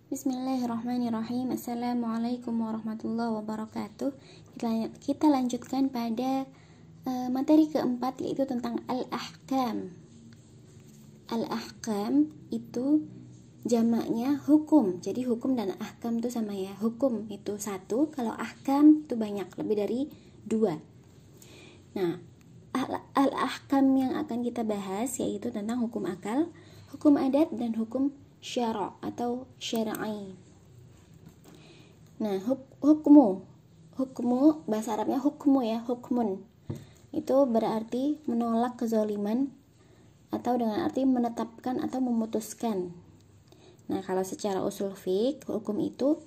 Bismillahirrahmanirrahim. Assalamualaikum warahmatullahi wabarakatuh. Kita lanjutkan pada materi keempat, yaitu tentang al-ahkam. Al-ahkam itu jamaknya hukum. Jadi hukum dan ahkam itu sama ya. Hukum itu satu, kalau ahkam itu banyak, lebih dari dua. Nah, al-ahkam yang akan kita bahas yaitu tentang hukum akal, hukum adat, dan hukum syara' atau syar'i. Nah, hukmu bahasa Arabnya hukmu ya, hukmun. Itu berarti menolak kezaliman atau dengan arti menetapkan atau memutuskan. Nah, kalau secara usul fiqh, hukum itu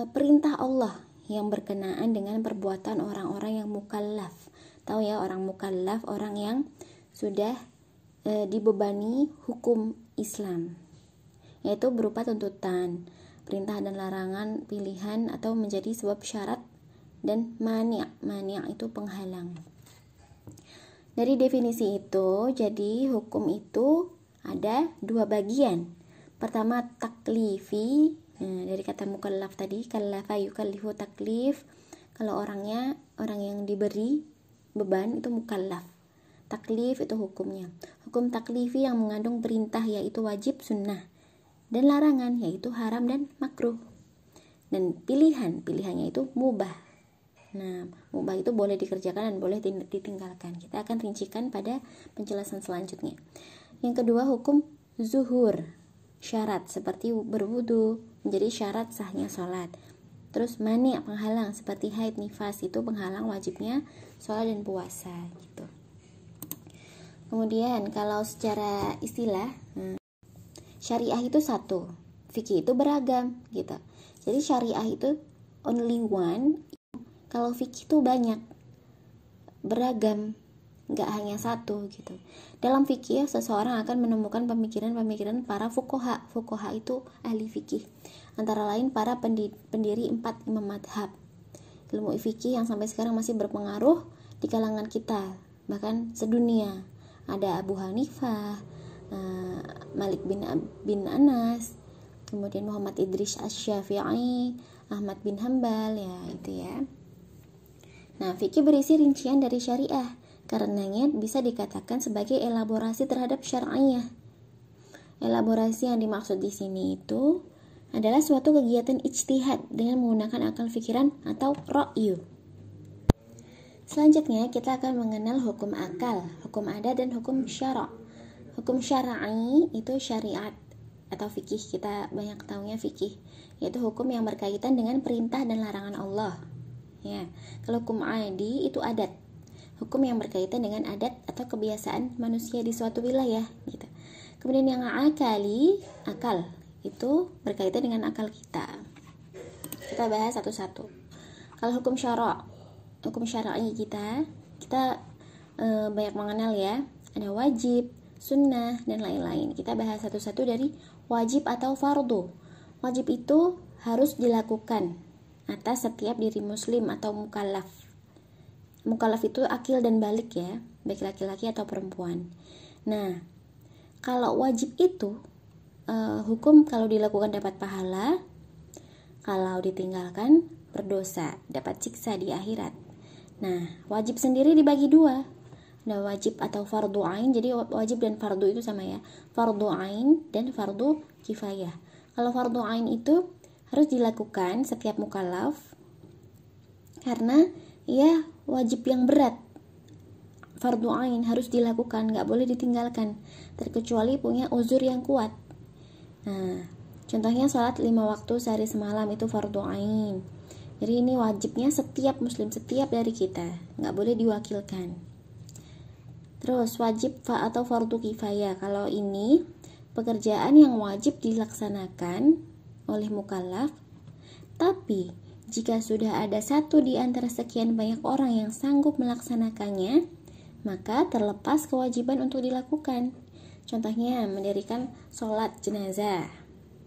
perintah Allah yang berkenaan dengan perbuatan orang-orang yang mukallaf. Tahu ya, orang mukallaf, orang yang sudah dibebani hukum Islam, yaitu berupa tuntutan, perintah dan larangan, pilihan, atau menjadi sebab syarat, dan mani'. Mani' itu penghalang. Dari definisi itu, jadi hukum itu ada dua bagian. Pertama, taklifi. Nah, dari kata mukallaf tadi, kallafa yukallifu taklif. Kalau orang yang diberi beban itu mukallaf. Taklif itu hukumnya. Hukum taklifi yang mengandung perintah yaitu wajib, sunnah, dan larangan yaitu haram dan makruh. Dan pilihannya itu mubah. Nah, mubah itu boleh dikerjakan dan boleh ditinggalkan. Kita akan rincikan pada penjelasan selanjutnya. Yang kedua, hukum zuhur. Syarat seperti berwudu menjadi syarat sahnya sholat. Terus mani', penghalang seperti haid, nifas, itu penghalang wajibnya sholat dan puasa gitu. Kemudian kalau secara istilah, syariah itu satu, fikih itu beragam gitu. Jadi syariah itu only one, kalau fikih itu banyak, beragam, nggak hanya satu gitu. Dalam fikih seseorang akan menemukan pemikiran-pemikiran para fuqaha. Fuqaha itu ahli fikih, antara lain para pendiri 4 imam madhab. Ilmu fikih yang sampai sekarang masih berpengaruh di kalangan kita, bahkan sedunia. Ada Abu Hanifah, Malik bin Anas, kemudian Muhammad Idris Asy-Syafi'i, Ahmad bin Hambal, ya itu ya. Nah, fikih berisi rincian dari syariah, karenanya bisa dikatakan sebagai elaborasi terhadap syar'iyah. Elaborasi yang dimaksud di sini itu adalah suatu kegiatan ijtihad dengan menggunakan akal pikiran atau ra'yu. Selanjutnya kita akan mengenal hukum akal, hukum adat, dan hukum syara'. Hukum syar'i itu syariat atau fikih, kita banyak tahunya fikih, yaitu hukum yang berkaitan dengan perintah dan larangan Allah. Ya, kalau hukum adi itu adat, hukum yang berkaitan dengan adat atau kebiasaan manusia di suatu wilayah gitu. Kemudian yang akal itu berkaitan dengan akal kita. Kita bahas satu-satu. Kalau hukum syar'i kita banyak mengenal ya, ada wajib, sunnah, dan lain-lain. Kita bahas satu-satu dari wajib atau fardu. Wajib itu harus dilakukan atas setiap diri muslim atau mukallaf. Mukallaf itu akil dan balik ya, baik laki-laki atau perempuan. Nah, kalau wajib itu hukum kalau dilakukan dapat pahala, kalau ditinggalkan berdosa, dapat siksa di akhirat. Nah, wajib sendiri dibagi dua. Ada wajib atau fardu ain. Jadi wajib dan fardu itu sama ya. Fardu ain dan fardu kifayah. Kalau fardu ain itu harus dilakukan setiap mukallaf karena ya wajib yang berat. Fardu ain harus dilakukan, nggak boleh ditinggalkan, terkecuali punya uzur yang kuat. Nah, contohnya sholat 5 waktu sehari semalam itu fardu ain. Jadi ini wajibnya setiap muslim, setiap dari kita, nggak boleh diwakilkan. Terus wajib atau fardu kifayah. Kalau ini pekerjaan yang wajib dilaksanakan oleh mukallaf, tapi jika sudah ada satu di antara sekian banyak orang yang sanggup melaksanakannya, maka terlepas kewajiban untuk dilakukan. Contohnya mendirikan sholat jenazah.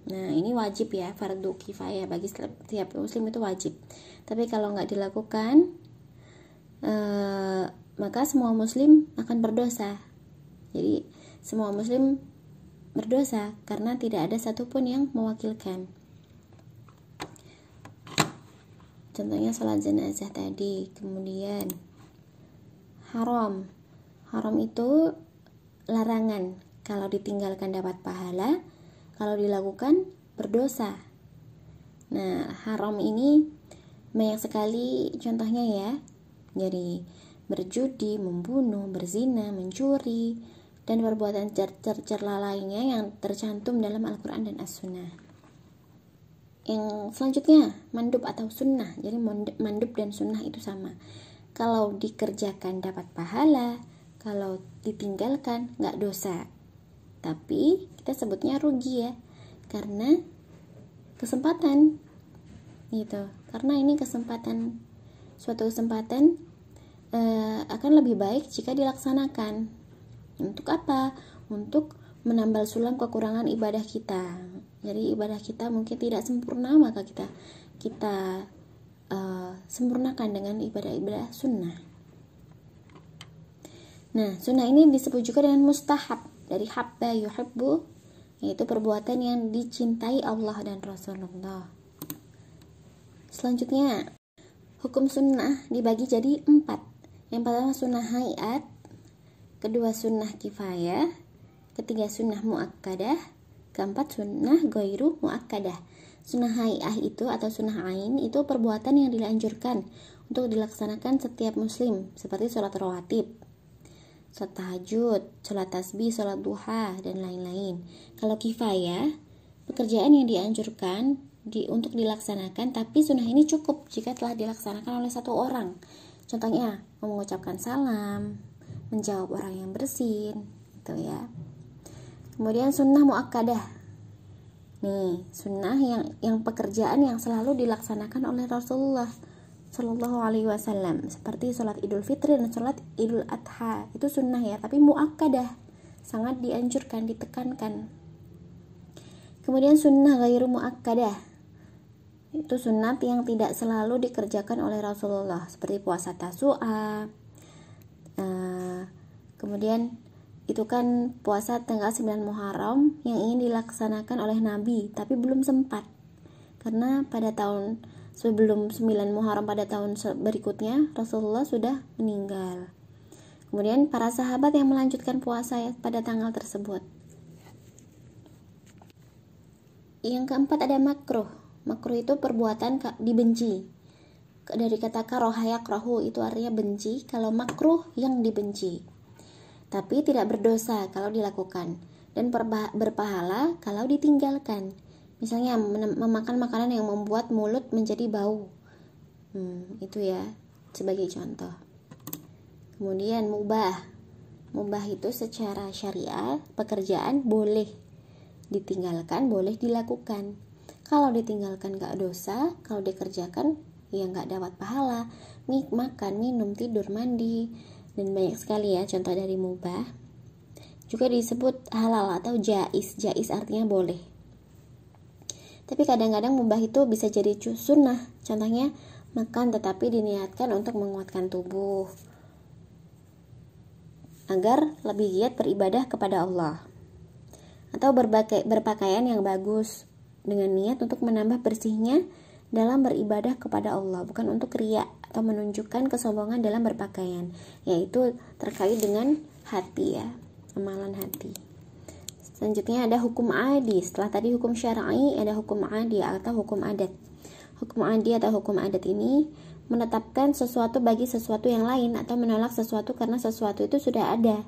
Nah, ini wajib ya, fardu kifayah, bagi setiap muslim itu wajib. Tapi kalau nggak dilakukan, maka semua muslim akan berdosa. Jadi semua muslim berdosa karena tidak ada satupun yang mewakilkan. Contohnya sholat jenazah tadi. Kemudian haram itu larangan, kalau ditinggalkan dapat pahala, kalau dilakukan berdosa. Nah, haram ini banyak sekali contohnya ya. Jadi berjudi, membunuh, berzina, mencuri, dan perbuatan tercela lainnya yang tercantum dalam Al-Quran dan As-Sunnah. Yang selanjutnya, mandub atau sunnah. Jadi mandub dan sunnah itu sama. Kalau dikerjakan dapat pahala, kalau ditinggalkan nggak dosa. Tapi kita sebutnya rugi ya, karena kesempatan gitu. Karena ini suatu kesempatan akan lebih baik jika dilaksanakan. Untuk apa? Untuk menambal sulam kekurangan ibadah kita. Jadi ibadah kita mungkin tidak sempurna, maka kita sempurnakan dengan ibadah-ibadah sunnah. Nah, sunnah ini disebut juga dengan mustahab, dari habba yuhibbu, yaitu perbuatan yang dicintai Allah dan Rasulullah. Selanjutnya, hukum sunnah dibagi jadi 4. Yang pertama sunnah hayat, kedua sunnah kifayah, ketiga sunnah muakkadah, keempat sunnah ghairu muakkadah. Sunnah hayah itu atau sunnah ain itu perbuatan yang dianjurkan untuk dilaksanakan setiap muslim, seperti sholat rawatib, sholat tahajud, sholat tasbih, sholat duha, dan lain-lain. Kalau kifayah, pekerjaan yang dianjurkan untuk dilaksanakan, tapi sunnah ini cukup jika telah dilaksanakan oleh satu orang. Contohnya, mengucapkan salam, menjawab orang yang bersin, gitu ya. Kemudian sunnah muakkadah. Nih, sunnah yang pekerjaan yang selalu dilaksanakan oleh Rasulullah Shallallahu Alaihi Wasallam, seperti sholat Idul Fitri dan sholat Idul Adha. Itu sunnah ya, tapi muakkadah, sangat dianjurkan, ditekankan. Kemudian sunnah ghairu muakkadah, itu sunat yang tidak selalu dikerjakan oleh Rasulullah, seperti puasa Tasu'a. Kemudian itu kan puasa tanggal 9 Muharram yang ingin dilaksanakan oleh Nabi, tapi belum sempat karena pada tahun sebelum 9 Muharram pada tahun berikutnya Rasulullah sudah meninggal. Kemudian para sahabat yang melanjutkan puasa pada tanggal tersebut. Yang keempat ada makruh. Makruh itu perbuatan dibenci. Dari kata karoha yakrahu, itu artinya benci. Kalau makruh yang dibenci, tapi tidak berdosa kalau dilakukan, dan berpahala kalau ditinggalkan. Misalnya memakan makanan yang membuat mulut menjadi bau, itu ya sebagai contoh. Kemudian mubah itu secara syariat pekerjaan boleh ditinggalkan, boleh dilakukan. Kalau ditinggalkan gak dosa, kalau dikerjakan ya gak dapat pahala. Makan, minum, tidur, mandi, dan banyak sekali ya contoh dari mubah. Juga disebut halal atau jais. Jais artinya boleh. Tapi kadang-kadang mubah itu bisa jadi sunnah. Contohnya makan tetapi diniatkan untuk menguatkan tubuh agar lebih giat beribadah kepada Allah. Atau berpakaian yang bagus dengan niat untuk menambah bersihnya dalam beribadah kepada Allah, bukan untuk riya atau menunjukkan kesombongan dalam berpakaian, yaitu terkait dengan hati ya, amalan hati. Selanjutnya ada hukum adi. Setelah tadi hukum syar'i, ada hukum adi atau hukum adat. Hukum adi atau hukum adat ini menetapkan sesuatu bagi sesuatu yang lain atau menolak sesuatu karena sesuatu itu sudah ada,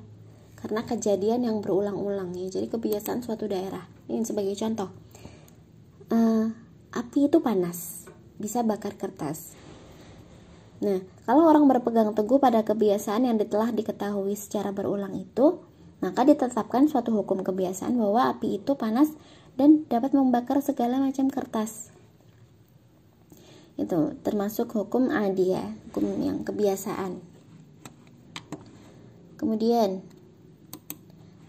karena kejadian yang berulang-ulang ya. Jadi kebiasaan suatu daerah. Ini sebagai contoh. Api itu panas, bisa bakar kertas. Nah, kalau orang berpegang teguh pada kebiasaan yang telah diketahui secara berulang itu, maka ditetapkan suatu hukum kebiasaan bahwa api itu panas dan dapat membakar segala macam kertas. Itu termasuk hukum adi ya, hukum yang kebiasaan. Kemudian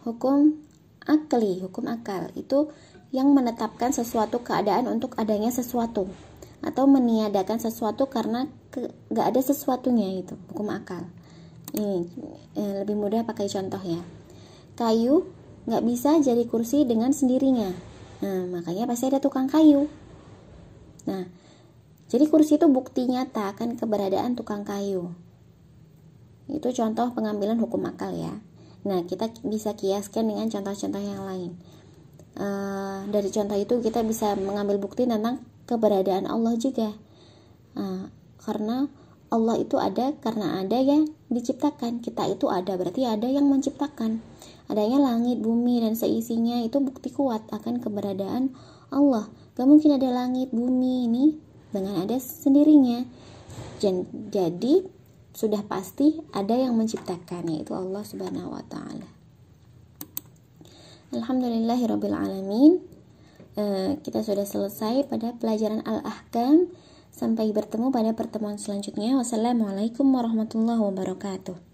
hukum akli, hukum akal itu yang menetapkan sesuatu keadaan untuk adanya sesuatu, atau meniadakan sesuatu karena gak ada sesuatunya, itu hukum akal. Ini lebih mudah pakai contoh ya. Kayu nggak bisa jadi kursi dengan sendirinya. Nah, makanya pasti ada tukang kayu. Nah, jadi kursi itu bukti nyata akan keberadaan tukang kayu. Itu contoh pengambilan hukum akal ya. Nah, kita bisa kiaskan dengan contoh-contoh yang lain. Dari contoh itu kita bisa mengambil bukti tentang keberadaan Allah juga. Karena Allah itu ada karena ada yang diciptakan. Kita itu ada berarti ada yang menciptakan. Adanya langit, bumi, dan seisinya itu bukti kuat akan keberadaan Allah. Gak mungkin ada langit, bumi ini dengan ada sendirinya. Jadi sudah pasti ada yang menciptakan, yaitu Allah Subhanahu wa ta'ala. Alhamdulillahirabbil alamin. Kita sudah selesai pada pelajaran Al-Ahkam. Sampai bertemu pada pertemuan selanjutnya. Wassalamualaikum warahmatullahi wabarakatuh.